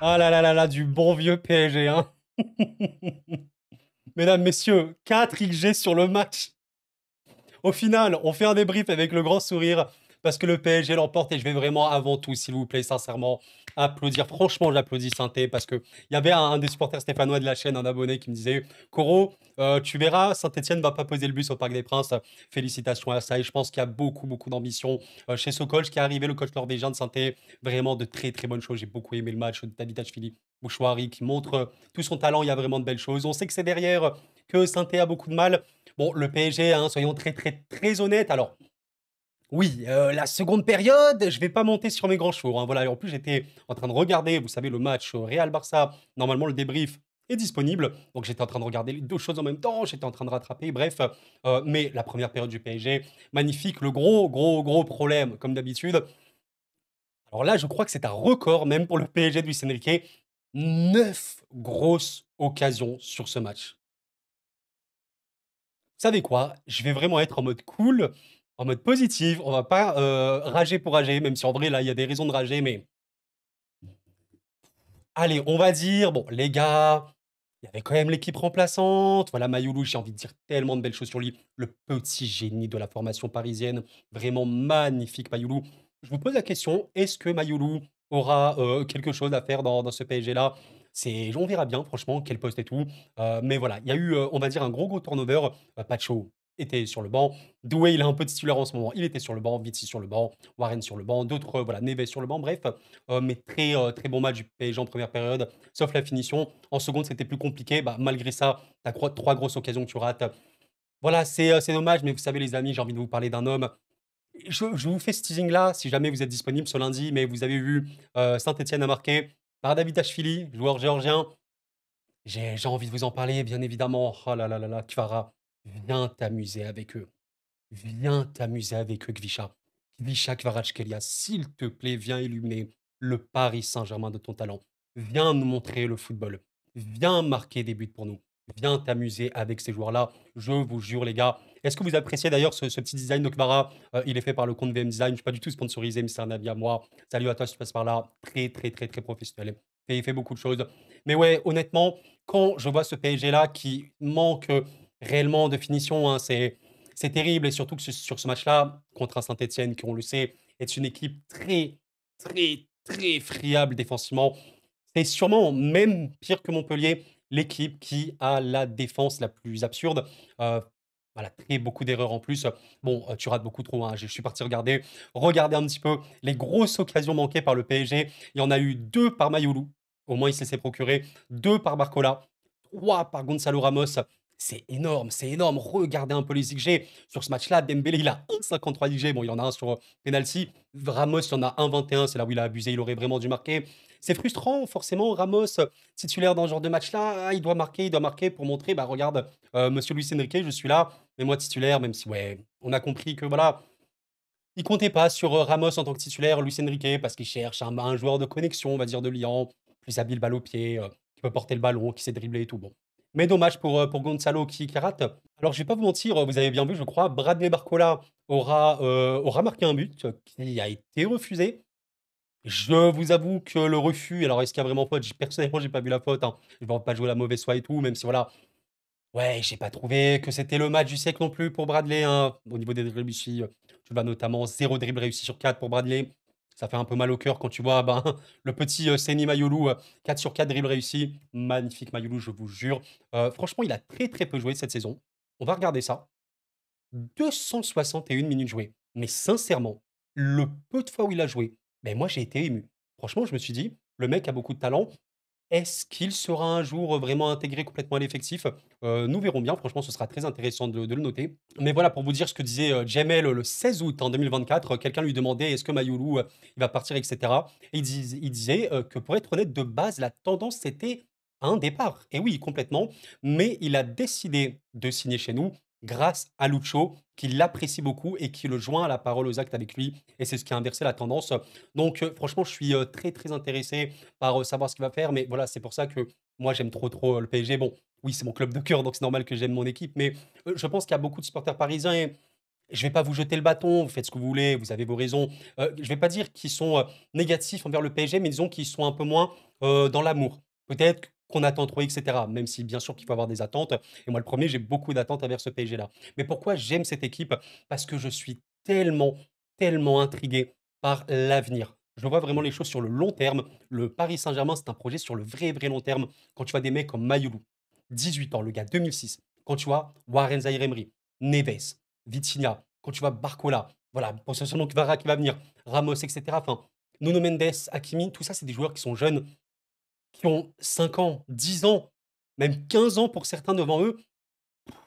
Ah là là là là, du bon vieux PSG, hein. Mesdames, messieurs, 4 XG sur le match. Au final, on fait un débrief avec le grand sourire parce que le PSG l'emporte et je vais vraiment avant tout, s'il vous plaît, sincèrement, applaudir. Franchement, j'applaudis Sainté parce que il y avait un des supporters stéphanois de la chaîne, un abonné qui me disait Coro, tu verras, Saint-Etienne va pas poser le bus au Parc des Princes. Félicitations à ça et je pense qu'il y a beaucoup, beaucoup d'ambition chez ce coach qui est arrivé, le coach norvégien de Sainté. Vraiment de très, très bonnes choses. J'ai beaucoup aimé le match de Davidashvili, Bouchouari qui montre tout son talent. Il y a vraiment de belles choses. On sait que c'est derrière que Sainté a beaucoup de mal. Bon, le PSG, hein, soyons très, très, très honnêtes. Alors, oui, la seconde période, je vais pas monter sur mes grands chevaux, hein, voilà. Et en plus, j'étais en train de regarder, vous savez, le match Real-Barça. Normalement, le débrief est disponible. Donc, j'étais en train de regarder les deux choses en même temps. J'étais en train de rattraper. Bref, mais la première période du PSG, magnifique. Le gros, gros, gros problème, comme d'habitude. Alors là, je crois que c'est un record, même pour le PSG de Luis Enrique. 9 grosses occasions sur ce match. Vous savez quoi? Je vais vraiment être en mode cool, en mode positif. On va pas rager pour rager, même si en vrai, là, il y a des raisons de rager. Mais allez, on va dire, bon, les gars, il y avait quand même l'équipe remplaçante. Voilà, Mayoulou, j'ai envie de dire tellement de belles choses sur lui. Le petit génie de la formation parisienne. Vraiment magnifique, Mayoulou. Je vous pose la question, est-ce que Mayoulou aura quelque chose à faire dans ce PSG-là? On verra bien, franchement, quel poste et tout. Mais voilà, il y a eu, on va dire, un gros, gros turnover. Pacho était sur le banc. Doué, il est un peu titulaire en ce moment. Il était sur le banc. Vitsi sur le banc. Warren sur le banc. D'autres, voilà, Neves sur le banc. Bref, mais très, très bon match du PSG en première période, sauf la finition. En seconde, c'était plus compliqué. Bah, malgré ça, tu as 3 grosses occasions que tu rates. Voilà, c'est dommage, mais vous savez, les amis, j'ai envie de vous parler d'un homme. Je vous fais ce teasing-là, si jamais vous êtes disponible ce lundi, mais vous avez vu Saint-Etienne a marqué par Davidashvili, joueur géorgien. J'ai envie de vous en parler, bien évidemment. Oh là là là là, Kvara, viens t'amuser avec eux. Viens t'amuser avec eux, Gvisha. Gvisha Kvaratskhelia, s'il te plaît, viens illuminer le Paris Saint-Germain de ton talent. Viens nous montrer le football. Viens marquer des buts pour nous. Viens t'amuser avec ces joueurs-là. Je vous jure, les gars. Est-ce que vous appréciez d'ailleurs ce petit design de Kvara? Il est fait par le compte VM Design. Je ne suis pas du tout sponsorisé, mais c'est un avis à moi. Salut à toi si tu passes par là. Très, très, très, très professionnel. Et il fait beaucoup de choses. Mais ouais, honnêtement, quand je vois ce PSG-là qui manque réellement de finition, hein, c'est terrible et surtout que sur ce match-là, contre un Saint-Etienne, qui on le sait, est une équipe très, très, très friable défensivement. C'est sûrement même pire que Montpellier, l'équipe qui a la défense la plus absurde. Euh, voilà, très beaucoup d'erreurs en plus. Bon, tu rates beaucoup trop, hein. Je suis parti regarder un petit peu les grosses occasions manquées par le PSG. Il y en a eu 2 par Mayoulou, au moins il s'est procuré, 2 par Barcola, 3 par Gonzalo Ramos. C'est énorme, c'est énorme. Regardez un peu les XG. Sur ce match-là, Dembélé, il a 1,53 XG. Bon, il y en a un sur penalty. Ramos, il y en a 1,21. C'est là où il a abusé. Il aurait vraiment dû marquer. C'est frustrant, forcément. Ramos, titulaire dans ce genre de match-là, il doit marquer pour montrer, bah regarde, monsieur Luis Enrique, je suis là, mais moi titulaire, même si, ouais, on a compris que voilà, il comptait pas sur Ramos en tant que titulaire, Luis Enrique, parce qu'il cherche un joueur de connexion, on va dire, de Lyon, plus habile balle au pied, qui peut porter le ballon, qui sait dribbler et tout. Bon. Mais dommage pour Gonzalo qui rate. Alors, je vais pas vous mentir, vous avez bien vu, je crois, Bradley Barcola aura marqué un but qui a été refusé. Je vous avoue que le refus, alors est-ce qu'il y a vraiment faute? Personnellement, j'ai pas vu la faute, hein. Je vais pas jouer la mauvaise foi et tout, même si voilà, ouais, j'ai pas trouvé que c'était le match du siècle non plus pour Bradley, hein. Au niveau des dribbles réussis, tu vois notamment 0 dribble réussi sur 4 pour Bradley. Ça fait un peu mal au cœur quand tu vois ben, le petit Seny Mayolu, 4 sur 4 dribbles réussis. Magnifique Mayolu, je vous jure. Franchement, il a très très peu joué cette saison. On va regarder ça. 261 minutes jouées. Mais sincèrement, le peu de fois où il a joué, ben moi j'ai été ému. Franchement, je me suis dit, le mec a beaucoup de talent. Est-ce qu'il sera un jour vraiment intégré complètement à l'effectif? Nous verrons bien. Franchement, ce sera très intéressant de le noter. Mais voilà, pour vous dire ce que disait Jamel le 16 août en 2024, quelqu'un lui demandait est-ce que Mayoulou il va partir, etc. Et il disait que pour être honnête, de base, la tendance c'était un départ. Et oui, complètement. Mais il a décidé de signer chez nous grâce à Lucho, qui l'apprécie beaucoup et qui le joint à la parole aux actes avec lui. Et c'est ce qui a inversé la tendance. Donc, franchement, je suis très, très intéressé par savoir ce qu'il va faire. Mais voilà, c'est pour ça que moi, j'aime trop, trop le PSG. Bon, oui, c'est mon club de cœur, donc c'est normal que j'aime mon équipe. Mais je pense qu'il y a beaucoup de supporters parisiens et je vais pas vous jeter le bâton. Vous faites ce que vous voulez, vous avez vos raisons. Je vais pas dire qu'ils sont négatifs envers le PSG, mais disons qu'ils sont un peu moins dans l'amour. Peut-être qu'on attend trop et cetera, même si bien sûr qu'il faut avoir des attentes et moi le premier j'ai beaucoup d'attentes envers ce PSG-là. Mais pourquoi j'aime cette équipe? Parce que je suis tellement, tellement intrigué par l'avenir. Je vois vraiment les choses sur le long terme. Le Paris Saint-Germain, c'est un projet sur le vrai, vrai long terme. Quand tu vois des mecs comme Mayoulou, 18 ans, le gars, 2006. Quand tu vois Warren Zaïre-Emery, Neves, Vitinha, quand tu vois Barcola, voilà, potentiellement Kvara qui va venir, Ramos, etc. Enfin, Nuno Mendes, Hakimi, tout ça, c'est des joueurs qui sont jeunes, qui ont 5 ans, 10 ans, même 15 ans pour certains devant eux.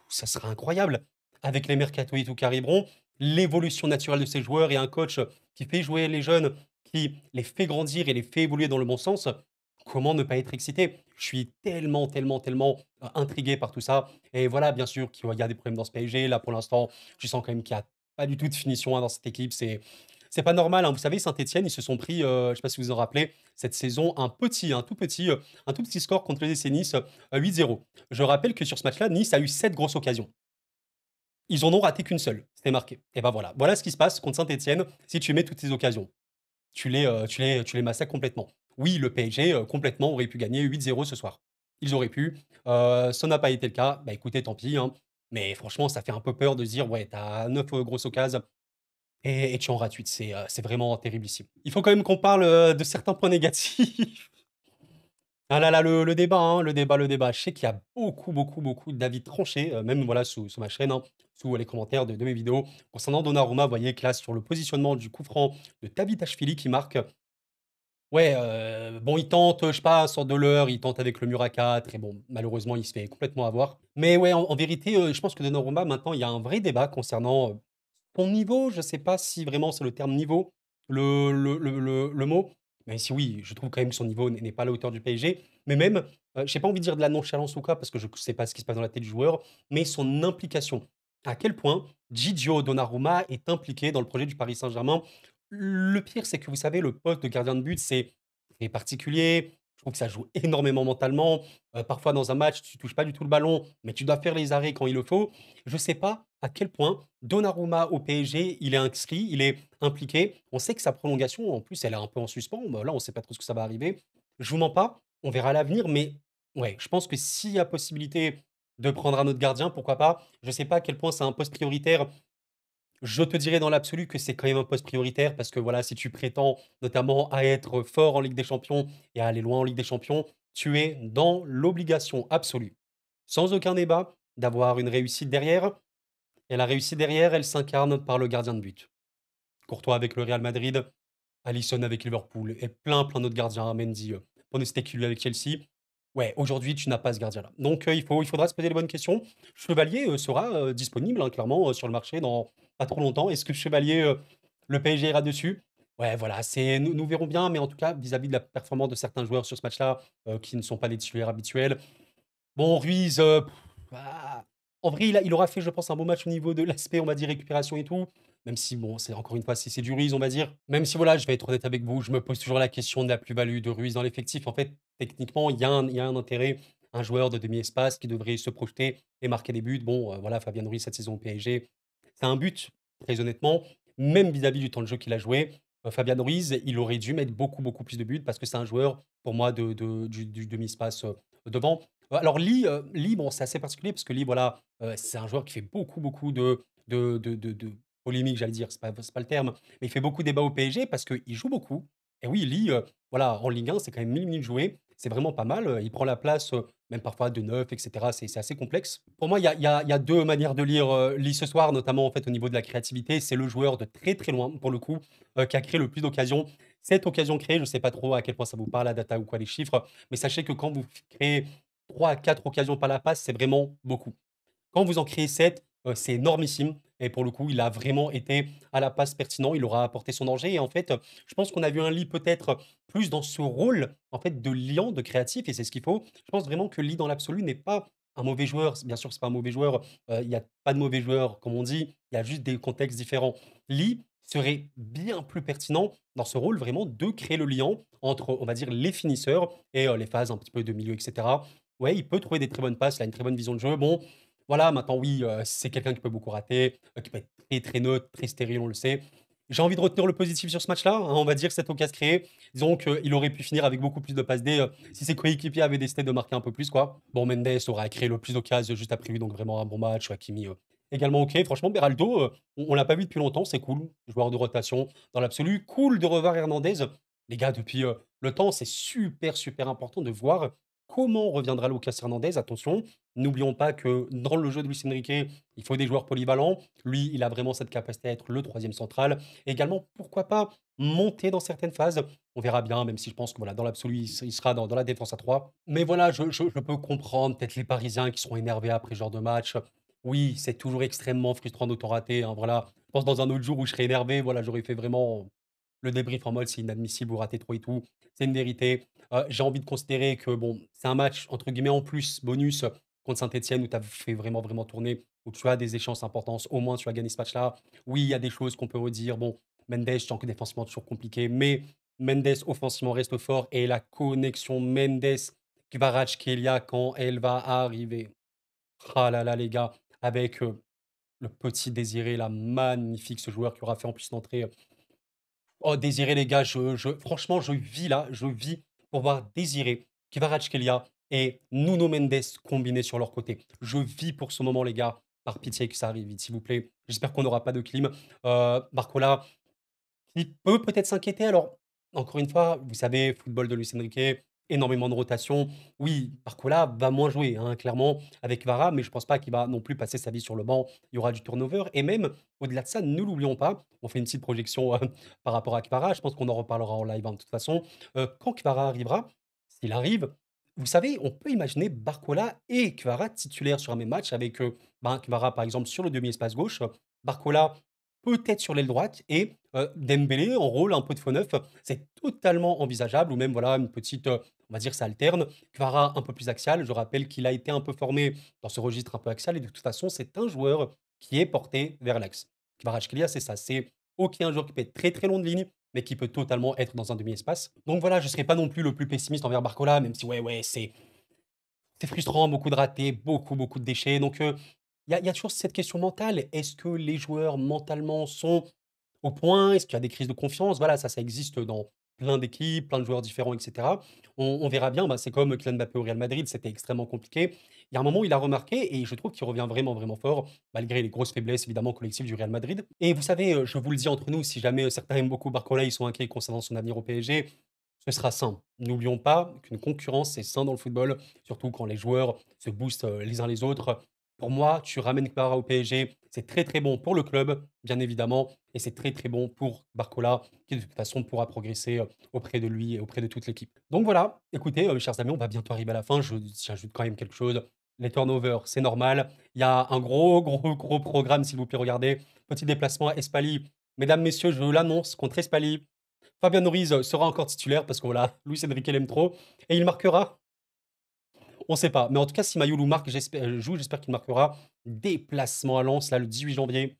Ça sera incroyable. Avec les mercato et tout qui arriveront, l'évolution naturelle de ces joueurs et un coach qui fait jouer les jeunes, qui les fait grandir et les fait évoluer dans le bon sens, comment ne pas être excité? Je suis tellement, tellement, tellement intrigué par tout ça. Et voilà, bien sûr, qu'il y a des problèmes dans ce PSG. Là, pour l'instant, tu sens quand même qu'il n'y a pas du tout de finition hein, dans cette équipe. C'est pas normal, hein. Vous savez, Saint-Etienne, ils se sont pris, je ne sais pas si vous vous en rappelez, cette saison, un tout petit score contre les DC Nice, 8-0. Je rappelle que sur ce match-là, Nice a eu 7 grosses occasions. Ils en ont raté qu'une seule, c'était marqué. Et ben voilà. Voilà ce qui se passe contre Saint-Etienne si tu mets toutes ces occasions. Tu les massacres complètement. Oui, le PSG, complètement, aurait pu gagner 8-0 ce soir. Ils auraient pu. Ça n'a pas été le cas. Bah écoutez, tant pis, hein. Mais franchement, ça fait un peu peur de se dire, ouais, t'as 9 grosses occasions et tu en rates 8. C'est vraiment terrible ici. Il faut quand même qu'on parle de certains points négatifs. Ah là là, le débat, hein, le débat. Je sais qu'il y a beaucoup, beaucoup, beaucoup d'avis tranchés, même voilà, sous ma chaîne, hein, sous les commentaires de mes vidéos. Concernant Donnarumma, vous voyez que là, sur le positionnement du coup franc de Tavitashvili qui marque, ouais, bon, il tente, je sais pas, sort de l'heure, il tente avec le mur à 4 et bon, malheureusement, il se fait complètement avoir. Mais ouais, en vérité, je pense que Donnarumma, maintenant, il y a un vrai débat concernant, son niveau. Je sais pas si vraiment c'est le terme niveau, le mot. Mais si oui, je trouve quand même que son niveau n'est pas à la hauteur du PSG. Mais même, j'ai pas envie de dire de la nonchalance ou quoi, parce que je sais pas ce qui se passe dans la tête du joueur, mais son implication. À quel point Gigio Donnarumma est impliqué dans le projet du Paris Saint-Germain. Le pire, c'est que vous savez, le poste de gardien de but, c'est très particulier. Je trouve que ça joue énormément mentalement. Parfois, dans un match, tu touches pas du tout le ballon, mais tu dois faire les arrêts quand il le faut. Je sais pas à quel point Donnarumma au PSG, il est inscrit, il est impliqué. On sait que sa prolongation, en plus, elle est un peu en suspens. Bah, là, on sait pas trop ce que ça va arriver. Je vous mens pas, on verra à l'avenir, mais ouais, je pense que s'il y a possibilité de prendre un autre gardien, pourquoi pas. Je sais pas à quel point c'est un poste prioritaire. Je te dirais dans l'absolu que c'est quand même un poste prioritaire parce que voilà, si tu prétends notamment à être fort en Ligue des Champions et à aller loin en Ligue des Champions, tu es dans l'obligation absolue, sans aucun débat, d'avoir une réussite derrière. Et la réussite derrière, elle s'incarne par le gardien de but. Courtois avec le Real Madrid, Alisson avec Liverpool et plein, plein d'autres gardiens, Mendy, Postecoglou avec Chelsea. Ouais, aujourd'hui, tu n'as pas ce gardien-là. Donc, il faudra se poser les bonnes questions. Chevalier sera disponible, hein, clairement, sur le marché dans pas trop longtemps. Est-ce que Chevalier, le PSG ira dessus? Ouais, voilà, nous verrons bien, mais en tout cas, vis-à-vis de la performance de certains joueurs sur ce match-là, qui ne sont pas les titulaires habituels. Bon, Ruiz, bah, en vrai, il aura fait, je pense, un bon match au niveau de l'aspect, on va dire, récupération et tout. Même si, bon, c'est encore une fois, c'est du Ruiz, on va dire. Même si, voilà, je vais être honnête avec vous, je me pose toujours la question de la plus-value de Ruiz dans l'effectif. En fait, techniquement, il y a un intérêt. Un joueur de demi-espace qui devrait se projeter et marquer des buts. Bon, voilà, Fabien Ruiz cette saison au PSG, c'est un but, très honnêtement, même vis-à-vis du temps de jeu qu'il a joué. Fabien Ruiz, il aurait dû mettre beaucoup, beaucoup plus de buts parce que c'est un joueur, pour moi, du demi-espace devant. Alors Lee, bon, c'est assez particulier parce que Lee, voilà, c'est un joueur qui fait beaucoup, beaucoup de polémiques, j'allais dire, c'est pas le terme, mais il fait beaucoup débat au PSG parce qu'il joue beaucoup. Et oui, Lee, voilà, en Ligue 1, c'est quand même 1000 minutes jouées. C'est vraiment pas mal. Il prend la place, même parfois de neuf, etc. C'est assez complexe. Pour moi, il y a deux manières de lire Lee ce soir, notamment en fait au niveau de la créativité. C'est le joueur de très très loin, pour le coup, qui a créé le plus d'occasions. Cette occasion créée, je ne sais pas trop à quel point ça vous parle, la data ou quoi, les chiffres, mais sachez que quand vous créez 3 à 4 occasions par la passe, c'est vraiment beaucoup. Quand vous en créez 7, c'est énormissime et pour le coup, il a vraiment été à la passe pertinent, il aura apporté son danger et en fait, je pense qu'on a vu un Lee peut-être plus dans ce rôle, en fait, de liant, de créatif et c'est ce qu'il faut. Je pense vraiment que Lee, dans l'absolu, n'est pas un mauvais joueur. Bien sûr, c'est pas un mauvais joueur, il y a pas de mauvais joueurs, comme on dit, il y a juste des contextes différents. Lee serait bien plus pertinent dans ce rôle vraiment de créer le lien entre, on va dire, les finisseurs et les phases un petit peu de milieu et cetera. Ouais, il peut trouver des très bonnes passes, il a une très bonne vision de jeu. Bon, voilà, maintenant oui, c'est quelqu'un qui peut beaucoup rater, qui peut être très, très neutre, très stérile, on le sait. J'ai envie de retenir le positif sur ce match-là, hein, on va dire cette occasion créée. Disons qu'il aurait pu finir avec beaucoup plus de passes D, si ses coéquipiers avaient décidé de marquer un peu plus, quoi. Bon, Mendes aura créé le plus d'occasions juste après lui, donc vraiment un bon match. Hakimi, également OK. Franchement, Beraldo, on l'a pas vu depuis longtemps, c'est cool. Joueur de rotation dans l'absolu. Cool de revoir Hernandez. Les gars, depuis, le temps, c'est super, super important de voir comment reviendra Lucas Hernandez. Attention, n'oublions pas que dans le jeu de Luis Enrique, il faut des joueurs polyvalents. Lui, il a vraiment cette capacité à être le troisième central. Et également, pourquoi pas monter dans certaines phases. On verra bien, même si je pense que voilà, dans l'absolu, il sera dans la défense à 3. Mais voilà, je peux comprendre peut-être les Parisiens qui seront énervés après ce genre de match. Oui, c'est toujours extrêmement frustrant d'autant rater, hein, voilà. Je pense dans un autre jour où je serais énervé, voilà, j'aurais fait vraiment le débrief en mode c'est inadmissible, vous ratez trop et tout. C'est une vérité. J'ai envie de considérer que bon, c'est un match entre guillemets en plus, bonus contre Saint-Etienne où tu as fait vraiment, vraiment tourner, où tu as des échéances importantes. Au moins, tu as gagné ce match-là. Oui, il y a des choses qu'on peut redire. Bon, Mendes, je sens que défensivement, toujours compliqué, mais Mendes offensivement reste fort et la connexion Mendes-Kvaratskhelia quand elle va arriver. Ah là là, les gars, avec le petit Désiré, là, magnifique, ce joueur qui aura fait en plus l'entrée. Oh, Désiré, les gars, franchement, je vis là, je vis pour voir Désiré, Kvaratskhelia et Nuno Mendes combinés sur leur côté. Je vis pour ce moment, les gars. Par pitié que ça arrive vite, s'il vous plaît. J'espère qu'on n'aura pas de clim. Barcola, il peut peut-être s'inquiéter. Alors, encore une fois, vous savez, football de Luis Enrique, énormément de rotation. Oui, Barcola va moins jouer, hein, clairement, avec Vara, mais je pense pas qu'il va non plus passer sa vie sur le banc. Il y aura du turnover. Et même, au-delà de ça, ne l'oublions pas, on fait une petite projection par rapport à Kvara. Je pense qu'on en reparlera en live, hein, de toute façon. Quand Kvara arrivera, s'il arrive, vous savez, on peut imaginer Barcola et Kvara titulaires sur un même match avec Kvara, par exemple, sur le demi-espace gauche. Barcola peut-être sur l'aile droite et Dembélé en rôle un peu de faux neuf, c'est totalement envisageable ou même voilà une petite, on va dire ça alterne. Kvara un peu plus axial, je rappelle qu'il a été un peu formé dans ce registre un peu axial et de toute façon, c'est un joueur qui est porté vers l'axe. Kvaratskhelia, c'est ça, c'est OK un joueur qui peut être très, très long de ligne, mais qui peut totalement être dans un demi-espace. Donc voilà, je ne serai pas non plus le plus pessimiste envers Barcola, même si ouais, c'est frustrant, beaucoup de ratés, beaucoup, beaucoup de déchets. Donc il y a toujours cette question mentale. Est-ce que les joueurs mentalement sont au point? Est-ce qu'il y a des crises de confiance? Voilà, ça existe dans plein d'équipes, plein de joueurs différents, et cetera. On verra bien, bah, c'est comme Kylian Mbappé au Real Madrid, c'était extrêmement compliqué. Il y a un moment où il a remarqué et je trouve qu'il revient vraiment, vraiment fort, malgré les grosses faiblesses évidemment collectives du Real Madrid. Et vous savez, je vous le dis entre nous, si jamais, certains aiment beaucoup Barcola, ils sont inquiets concernant son avenir au PSG, ce sera sain. N'oublions pas qu'une concurrence, c'est sain dans le football, surtout quand les joueurs se boostent, les uns les autres. Pour moi, tu ramènes Kvara au PSG, c'est très, très bon pour le club, bien évidemment, et c'est très, très bon pour Barcola, qui de toute façon pourra progresser, auprès de lui et auprès de toute l'équipe. Donc voilà, écoutez, mes chers amis, on va bientôt arriver à la fin. J'ajoute quand même quelque chose. Les turnovers, c'est normal. Il y a un gros, gros, gros programme, s'il vous plaît, regardez. Petit déplacement à Espali. Mesdames, messieurs, je l'annonce, contre Espali, Fabien Ruiz sera encore titulaire parce que voilà, Luis Enrique l'aime trop et il marquera. On ne sait pas, mais en tout cas, si Mayoulou marque, joue, j'espère qu'il marquera. Déplacement à Lens, là, le 18 janvier.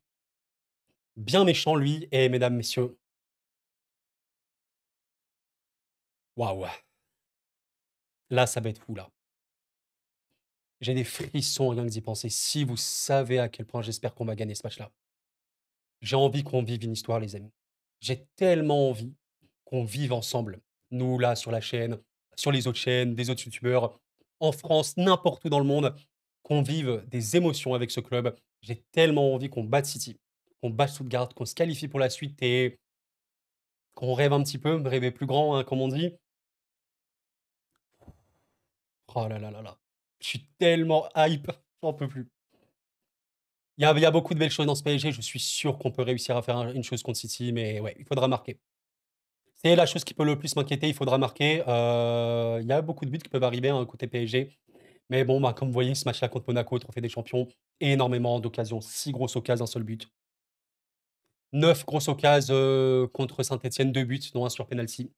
Bien méchant, lui. Et mesdames, messieurs, waouh, là, ça va être fou, là. J'ai des frissons rien que d'y penser. Si vous savez à quel point j'espère qu'on va gagner ce match-là. J'ai envie qu'on vive une histoire, les amis. J'ai tellement envie qu'on vive ensemble. Nous, là, sur la chaîne, sur les autres chaînes, des autres youtubeurs, en France, n'importe où dans le monde, qu'on vive des émotions avec ce club. J'ai tellement envie qu'on batte City, qu'on batte Stuttgart, qu'on se qualifie pour la suite et qu'on rêve un petit peu, rêver plus grand, hein, comme on dit. Oh là là là là. Je suis tellement hype, j'en peux plus. Il y a beaucoup de belles choses dans ce PSG. Je suis sûr qu'on peut réussir à faire une chose contre City, mais ouais, il faudra marquer. C'est la chose qui peut le plus m'inquiéter, il faudra marquer. Il y a beaucoup de buts qui peuvent arriver, hein, côté PSG. Mais bon, bah, comme vous voyez, ce match-là contre Monaco, Trophée des Champions, énormément d'occasions, 6 grosses occasions, un seul but. 9 grosses occasions contre Saint-Etienne, 2 buts, dont un sur penalty.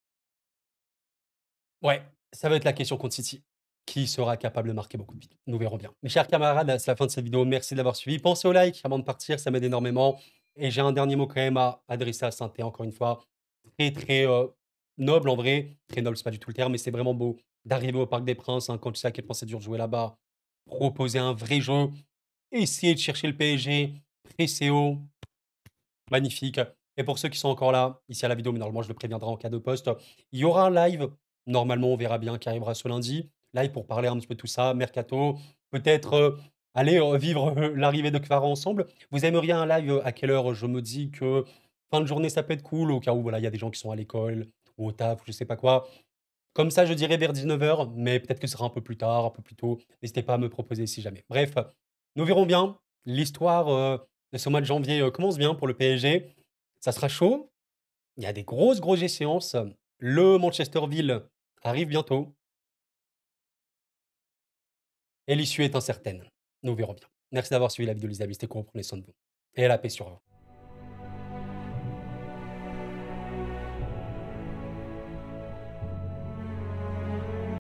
Ouais, ça va être la question contre City. Qui sera capable de marquer beaucoup de buts? Nous verrons bien. Mes chers camarades, c'est la fin de cette vidéo. Merci de l'avoir suivi. Pensez au like avant de partir, ça m'aide énormément. Et j'ai un dernier mot quand même à adresser à Saint-Étienne, encore une fois. Très, très noble en vrai. Très noble, c'est pas du tout le terme, mais c'est vraiment beau d'arriver au Parc des Princes, hein, quand tu sais à quel point c'est dur de jouer là-bas. Proposer un vrai jeu. Essayer de chercher le PSG. Presser haut. Magnifique. Et pour ceux qui sont encore là, ici à la vidéo, mais normalement je le préviendrai en cas de post, il y aura un live, normalement on verra bien qui arrivera ce lundi. Live pour parler un petit peu de tout ça, mercato, peut-être, aller, vivre, l'arrivée de Kvara ensemble. Vous aimeriez un live, à quelle heure? Je me dis que fin de journée ça peut être cool au cas où voilà, il y a des gens qui sont à l'école ou au taf ou je sais pas quoi. Comme ça, je dirais vers 19h, mais peut-être que ce sera un peu plus tard, un peu plus tôt. N'hésitez pas à me proposer si jamais. Bref, nous verrons bien. L'histoire, de ce mois de janvier, commence bien pour le PSG. Ça sera chaud. Il y a des grosses, grosses échéances. Le Manchesterville arrive bientôt et l'issue est incertaine. Nous verrons bien. Merci d'avoir suivi la vidéo les amis, c'était cool, prenez soin de vous et la paix sur vous.